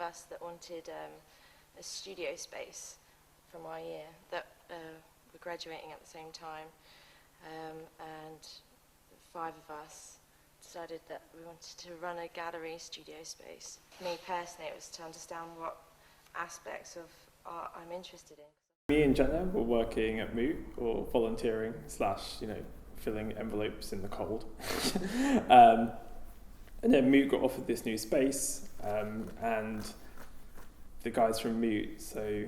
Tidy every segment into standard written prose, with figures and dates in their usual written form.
us that wanted a studio space from our year that were graduating at the same time, and 5 of us decided that we wanted to run a gallery studio space. For me personally, it was to understand what aspects of art I'm interested in. Me and Jenna were working at Moot, or volunteering / filling envelopes in the cold. And then Moot got offered this new space, and the guys from Moot, so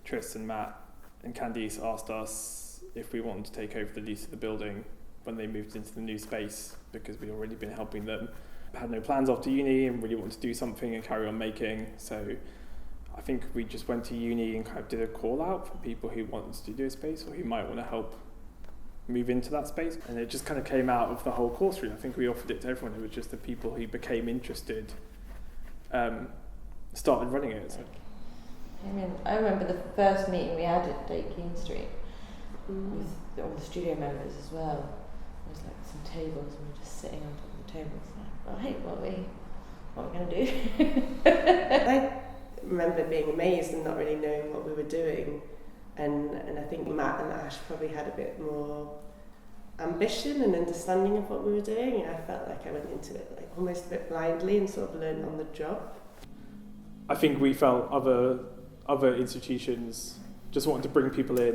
Tris and Matt and Candice, asked us if we wanted to take over the lease of the building when they moved into the new space, because we'd already been helping them. Had no plans after uni and really wanted to do something and carry on making, so I think we just went to uni and kind of did a call out for people who wanted to do a space or who might want to help move into that space, and it just kind of came out of the whole course really. I think we offered it to everyone. It was just the people who became interested started running it. So. I remember the first meeting we had at Dakin Street with all the studio members as well. There was like some tables and we were just sitting on top of the tables like, right, what are we going to do? I remember being amazed and not really knowing what we were doing, and I think Matt and Ash probably had a bit more ambition and understanding of what we were doing, and I felt like I went into it like almost a bit blindly and sort of learned on the job. I think we felt other institutions just wanted to bring people in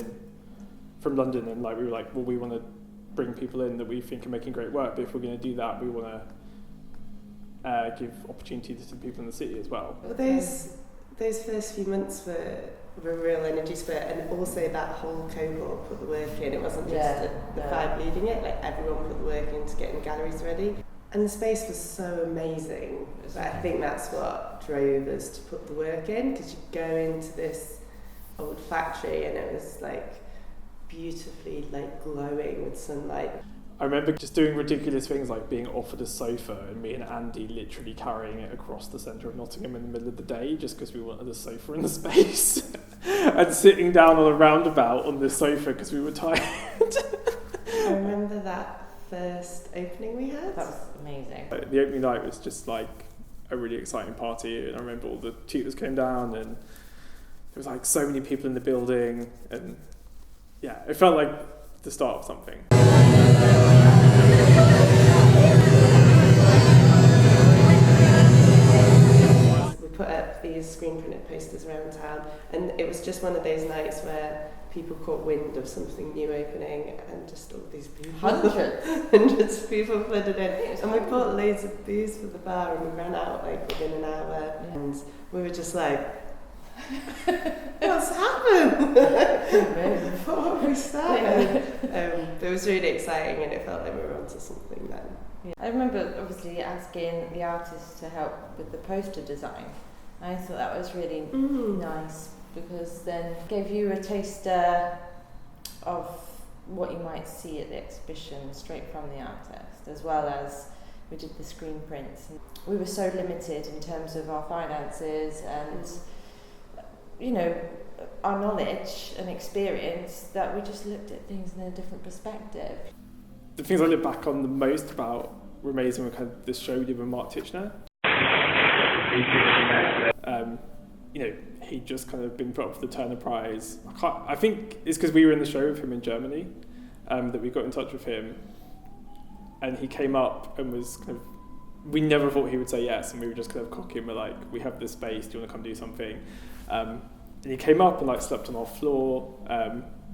from London, and we were like, well, we want to bring people in that we think are making great work, but if we're going to do that, we want to give opportunities to people in the city as well. Well, those first few months were a real energy spurt, and also that whole cohort put the work in. It wasn't just the 5 leading it, like everyone put the work into getting galleries ready. And the space was so amazing. But I think that's what drove us to put the work in, because you go into this old factory and it was like beautifully like glowing with sunlight. I remember just doing ridiculous things like being offered a sofa and me and Andy literally carrying it across the centre of Nottingham in the middle of the day just because we wanted a sofa in the space and sitting down on a roundabout on this sofa because we were tired. I remember that first opening we had. That was amazing. The opening night was just like a really exciting party, and I remember all the tutors came down and there was like so many people in the building, and yeah, it felt like the start of something. We put up these screen printed posters around town, and it was just one of those nights where people caught wind of something new opening, and just all these people, hundreds of people flooded in, and we bought loads of booze for the bar, and we ran out like within an hour, and we were just like, what's happened? Before we started. It was really exciting, and it felt like we were onto something then. Yeah. I remember obviously asking the artists to help with the poster design. I thought that was really nice, because then it gave you a taster of what you might see at the exhibition straight from the artist, as well as we did the screen prints. We were so limited in terms of our finances and our knowledge and experience that we just looked at things in a different perspective. The things I look back on the most about were amazing were kind of this show we did with Mark Titchener. He'd just kind of been put up for the Turner Prize. I think it's because we were in the show with him in Germany that we got in touch with him, and he came up and was kind of, we never thought he would say yes, and we were just kind of cocky and we're like, we have this space, do you want to come do something? And he came up and slept on our floor,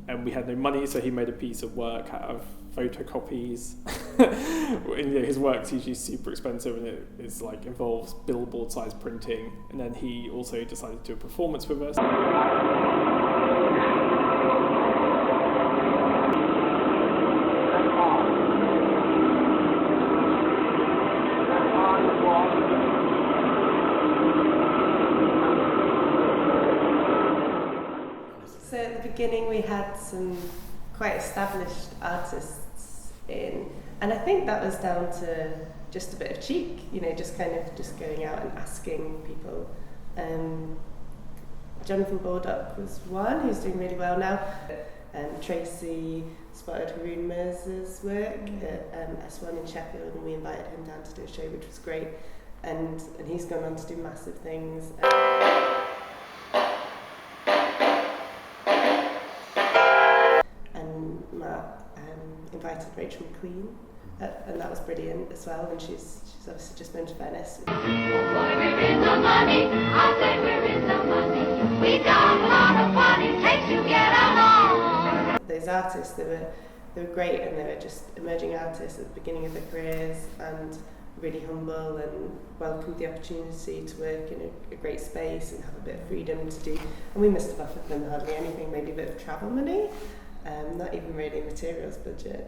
and we had no money, so he made a piece of work out of photocopies. And, his work's usually super expensive, and it is involves billboard size printing. And then he also decided to do a performance with us. So at the beginning we had some quite established artists in, and I think that was down to just a bit of cheek, just going out and asking people. Jonathan Baldock was one who's doing really well now. Tracy spotted Haroon Mirz's work at S1 in Sheffield, and we invited him down to do a show, which was great. and he's gone on to do massive things. And Matt invited Rachel McQueen, and that was brilliant as well, and she's obviously just been to Venice. We're in the money, I say we're in the money. We got a lot of fun in case you get along. Those artists, they were great, and they were just emerging artists at the beginning of their careers, and really humble, and welcomed the opportunity to work in a great space and have a bit of freedom to do. And we must have offered them hardly anything, maybe a bit of travel money, not even really materials budget.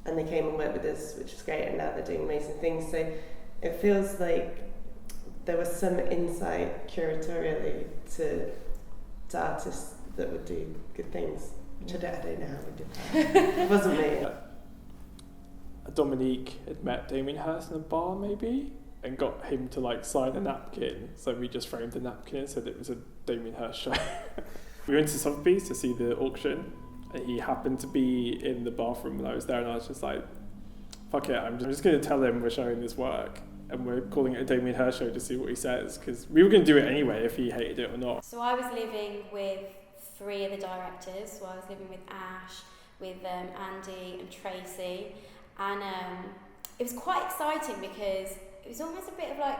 And they came and worked with us, which was great, and now they're doing amazing things. So it feels like there was some insight curatorially to artists that would do good things, which I don't know how we did that. It wasn't me. Dominique had met Damien Hirst in a bar maybe and got him to like sign a napkin, so we just framed the napkin and said it was a Damien Hirst show. We went to Sotheby's to see the auction, and he happened to be in the bathroom when I was there, and I was just like, fuck it, I'm just going to tell him we're showing this work and we're calling it a Damien Hirst show to see what he says, because we were going to do it anyway if he hated it or not. So I was living with 3 of the directors, so I was living with Ash, with Andy and Tracy, and it was quite exciting because it was almost a bit of a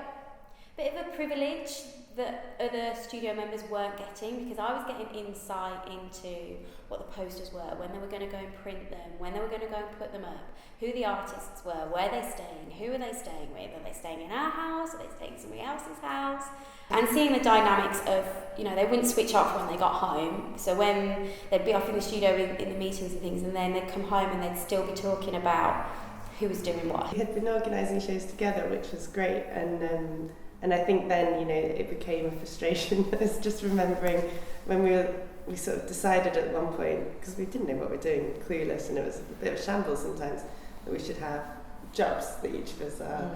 privilege that other studio members weren't getting, because I was getting insight into what the posters were, when they were going to go and print them, when they were going to go and put them up, who the artists were, where they're staying, who are they staying with, are they staying in our house, are they staying in somebody else's house, and seeing the dynamics of, they wouldn't switch off when they got home, so when they'd be off in the studio in the meetings and things, and then they'd come home and they'd still be talking about who was doing what. We had been organising shows together, which was great, and I think then, it became a frustration. I was just remembering when we sort of decided at one point, because we didn't know what we were doing, clueless, and it was a bit of a shambles sometimes, that we should have jobs that each of us are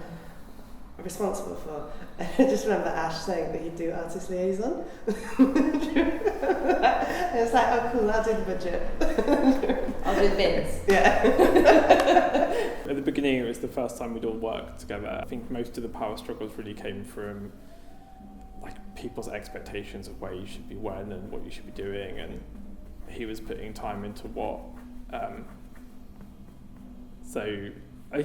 responsible for. And I just remember Ash saying that he'd do artist liaison. And I was like, oh cool, I'll do the budget. I'll do bins. Yeah. At the beginning, it was the first time we'd all worked together. I think most of the power struggles really came from like people's expectations of where you should be when and what you should be doing, and he was putting time into what.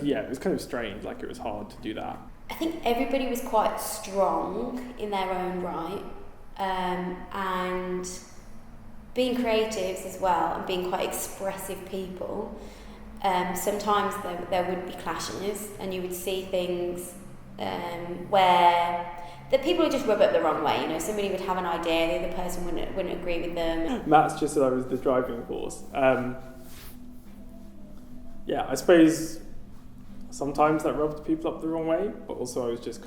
Yeah, it was kind of strange. Like, it was hard to do that. I think everybody was quite strong in their own right, and being creatives as well and being quite expressive people. Sometimes there would be clashes, and you would see things where the people would just rub it the wrong way. Somebody would have an idea, the other person wouldn't agree with them. Matt's just said I was the driving force. Yeah, I suppose sometimes that rubbed people up the wrong way, but also I was just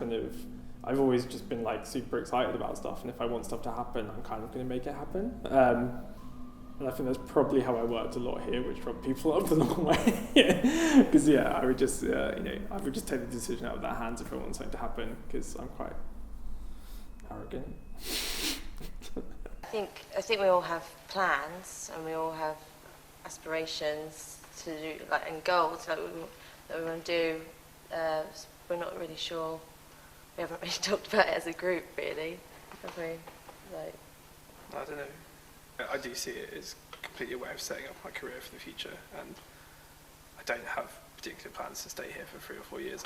I've always just been like super excited about stuff, and if I want stuff to happen, I'm kind of going to make it happen. And I think that's probably how I worked a lot here, which rubbed people up the wrong way. Because I would just, I would just take the decision out of their hands if I want something to happen, because I'm quite arrogant. I think we all have plans, and we all have aspirations to do, and goals that we want to do. We're not really sure. We haven't really talked about it as a group, really, have we? I don't know. I do see it as completely a way of setting up my career for the future, and I don't have particular plans to stay here for 3 or 4 years.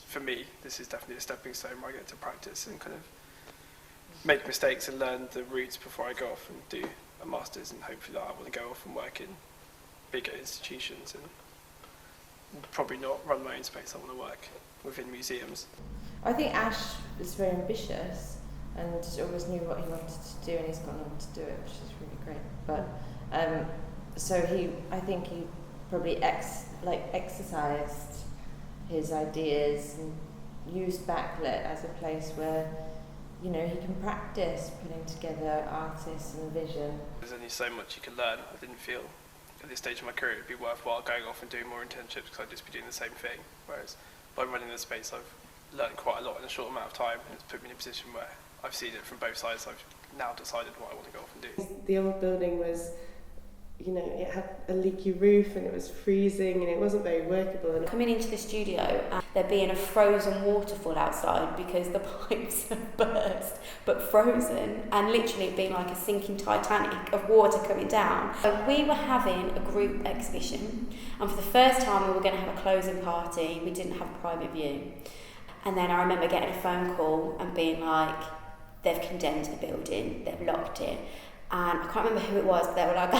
For me, this is definitely a stepping stone where I get to practice and kind of make mistakes and learn the routes before I go off and do a master's, and hopefully I want to go off and work in bigger institutions and probably not run my own space. I want to work within museums. I think Ash is very ambitious and always knew what he wanted to do, and he's gone on to do it, which is really great. But I think he probably exercised his ideas and used BACKLIT as a place where he can practice putting together artists and vision. There's only so much you can learn. I didn't feel at this stage of my career it would be worthwhile going off and doing more internships, because I'd just be doing the same thing. Whereas by running the space, I've learned quite a lot in a short amount of time, and it's put me in a position where I've seen it from both sides. I've now decided what I want to go off and do. The old building was you know, it had a leaky roof and it was freezing and it wasn't very workable. And coming into the studio and there being a frozen waterfall outside because the pipes have burst but frozen, and literally it being like a sinking Titanic of water coming down. So we were having a group exhibition, and for the first time we were going to have a closing party. We didn't have a private view, and then I remember getting a phone call and being like, they've condemned the building, they've locked it, and I can't remember who it was, but they were like,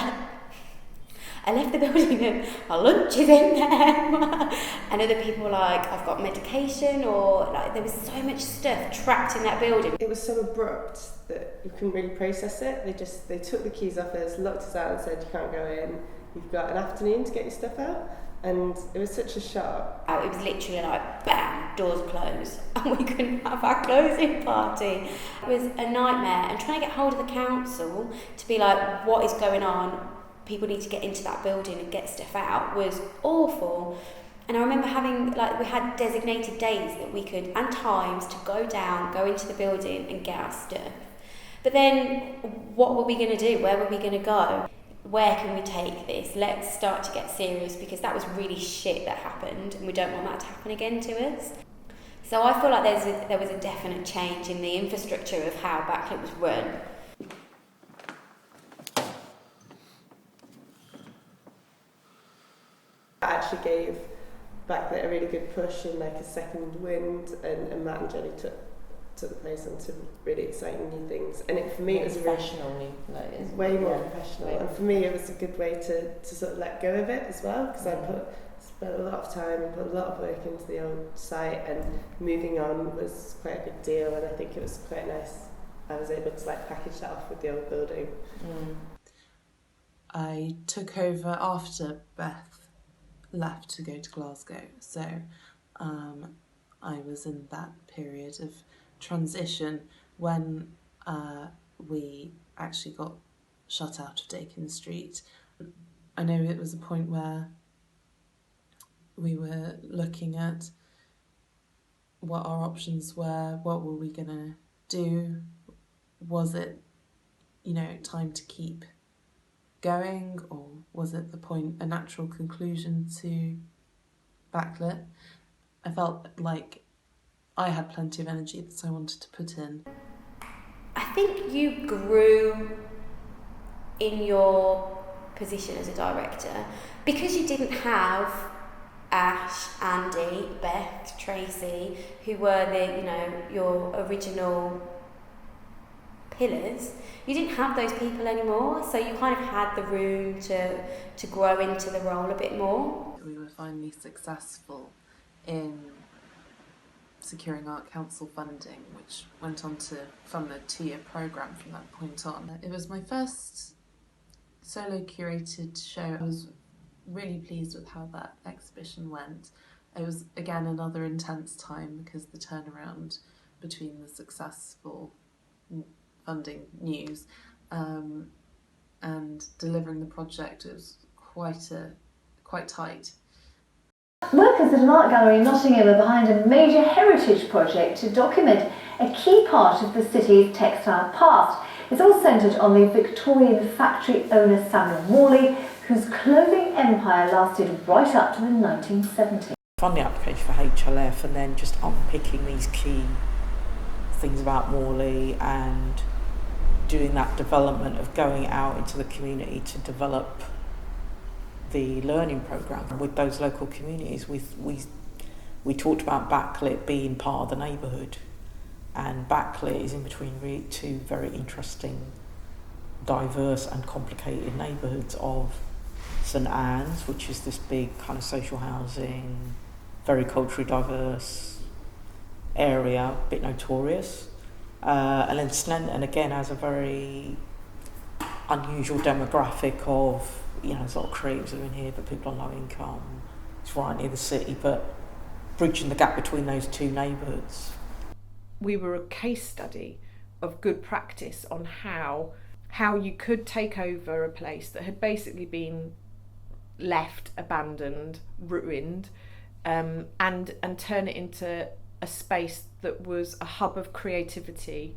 I left the building and my lunch is in there. And other people were like, I've got medication, or like there was so much stuff trapped in that building. It was so abrupt that you couldn't really process it. They took the keys off us, locked us out and said, you can't go in, you've got an afternoon to get your stuff out. And it was such a shock. It was literally like, bam, doors closed, and we couldn't have our closing party. It was a nightmare, and trying to get hold of the council to be like, what is going on? People need to get into that building and get stuff out was awful. And I remember having, like, we had designated days that we could, and times to go down, go into the building and get our stuff. But then what were we going to do? Where were we going to go? Where can we take this? Let's start to get serious, because that was really shit that happened and we don't want that to happen again to us. So I feel like there was a definite change in the infrastructure of how BACKLIT was run. Actually gave BACKLIT a really good push in like a second wind, and Matt and Jenny took the place on some really exciting new things. And for me it was professionally, way more professional. Yeah. And for me it was a good way to sort of let go of it as well, because I spent a lot of time and put a lot of work into the old site, and moving on was quite a big deal, and I think it was quite nice. I was able to like package that off with the old building. I took over after Beth left to go to Glasgow, so I was in that period of transition when we actually got shut out of Dakin Street. I know it was a point where we were looking at what our options were, what were we going to do, was it, time to keep going, or was it a natural conclusion to BACKLIT? I felt like I had plenty of energy that I wanted to put in. I think you grew in your position as a director because you didn't have Ash, Andy, Beth, Tracy, who were your original pillars. You didn't have those people anymore, so you kind of had the room to grow into the role a bit more. We were finally successful in securing our council funding, which went on to fund the 2-year programme from that point on. It was my first solo curated show. I was really pleased with how that exhibition went. It was, again, another intense time because the turnaround between the successful funding news and delivering the project, it was quite tight. Workers at an art gallery in Nottingham are behind a major heritage project to document a key part of the city's textile past. It's all centred on the Victorian factory owner Samuel Morley, whose clothing empire lasted right up to the 1970s. On the application for HLF, and then just unpicking these key things about Morley and doing that development of going out into the community to develop the learning programme with those local communities. We talked about BACKLIT being part of the neighbourhood, and BACKLIT is in between really two very interesting, diverse and complicated neighbourhoods of St Anne's, which is this big kind of social housing, very culturally diverse area, a bit notorious, and then Sneinton again has a very unusual demographic of, there's a lot of creatives living here, but people on low income. It's right near the city, but bridging the gap between those two neighbourhoods. We were a case study of good practice on how you could take over a place that had basically been left, abandoned, ruined, and turn it into a space that was a hub of creativity.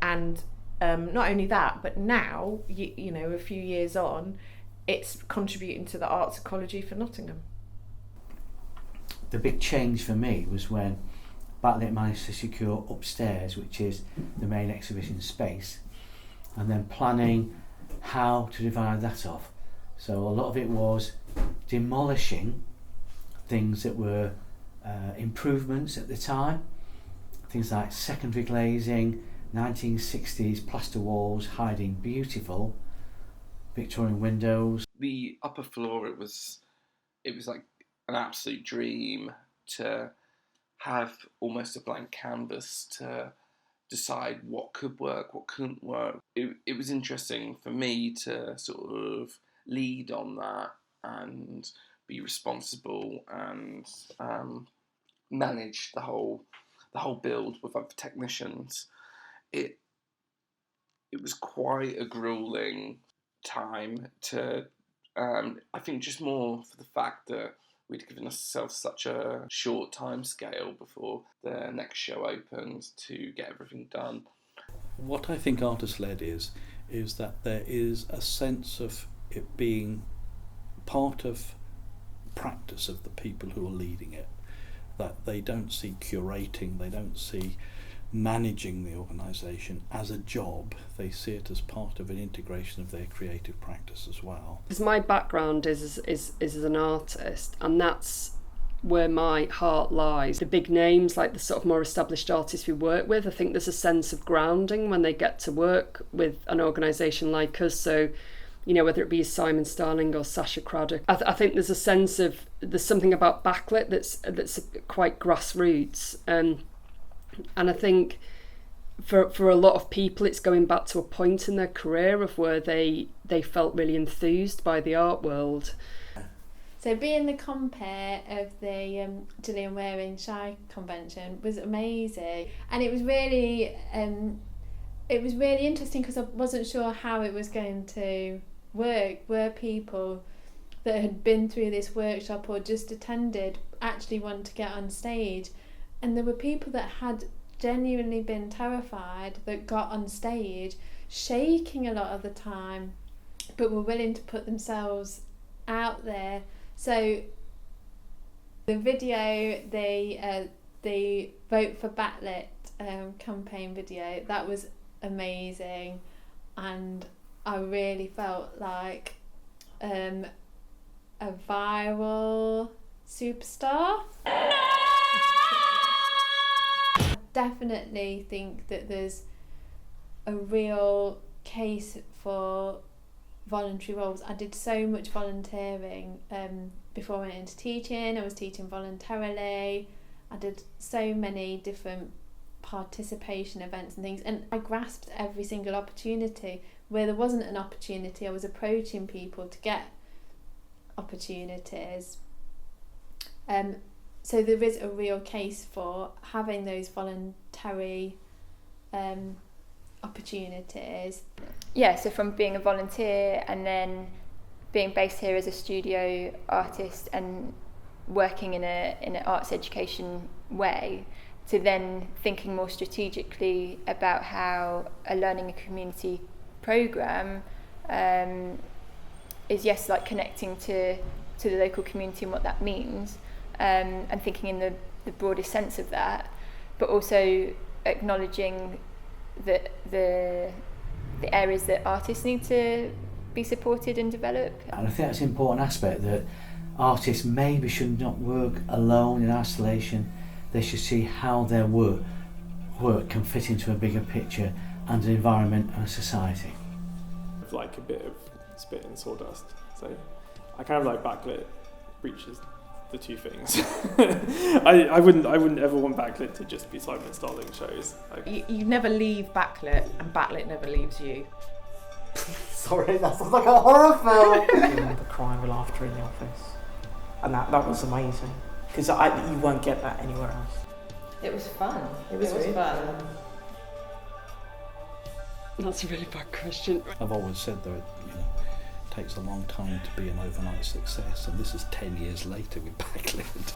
And not only that, but now, a few years on, it's contributing to the arts ecology for Nottingham. The big change for me was when BACKLIT managed to secure upstairs, which is the main exhibition space, and then planning how to divide that off. So a lot of it was demolishing things that were improvements at the time, things like secondary glazing, 1960s plaster walls hiding beautiful Victorian windows. The upper floor, it was like an absolute dream to have almost a blank canvas to decide what could work, what couldn't work. It was interesting for me to sort of lead on that and be responsible and manage the whole build with other technicians. It was quite a grueling time to, I think, just more for the fact that we'd given ourselves such a short time scale before the next show opens to get everything done. What I think artist-led is that there is a sense of it being part of practice of the people who are leading it, that they don't see curating, they don't see managing the organisation as a job, they see it as part of an integration of their creative practice as well. Because my background is as an artist, and that's where my heart lies. The big names, like the sort of more established artists we work with, I think there's a sense of grounding when they get to work with an organisation like us. So, you know, whether it be Simon Starling or Sasha Craddock, I think there's a sense of, there's something about BACKLIT that's quite grassroots. And I think for a lot of people, it's going back to a point in their career of where they felt really enthused by the art world. So being the compere of the Gillian Waring Shy convention was amazing, and it was really interesting because I wasn't sure how it was going to work. Were people that had been through this workshop or just attended actually want to get on stage? And there were people that had genuinely been terrified that got on stage, shaking a lot of the time, but were willing to put themselves out there. So the video, the Vote for BACKLIT campaign video, that was amazing, and I really felt like a viral superstar. Definitely think that there's a real case for voluntary roles. I did so much volunteering before I went into teaching. I was teaching voluntarily. I did so many different participation events and things, and I grasped every single opportunity. Where there wasn't an opportunity, I was approaching people to get opportunities. So there is a real case for having those voluntary opportunities. Yeah, so from being a volunteer and then being based here as a studio artist and working in an arts education way, to then thinking more strategically about how a learning and community programme is, yes, like connecting to the local community and what that means, and thinking in the broadest sense of that, but also acknowledging that the areas that artists need to be supported and develop. And I think that's an important aspect, that artists maybe should not work alone in isolation. They should see how their work can fit into a bigger picture and an environment and a society. Like a bit of spit and sawdust. So I kind of like BACKLIT breaches the two things. I wouldn't ever want BACKLIT to just be Simon Starling shows. Like, you never leave BACKLIT, and BACKLIT never leaves you. Sorry, that sounds like a horror film. I remember crying with laughter in the office, and that was amazing, because you won't get that anywhere else. It was fun. It was really fun. That's a really bad question. I've always said that it takes a long time to be an overnight success, and this is 10 years later with BACKLIT.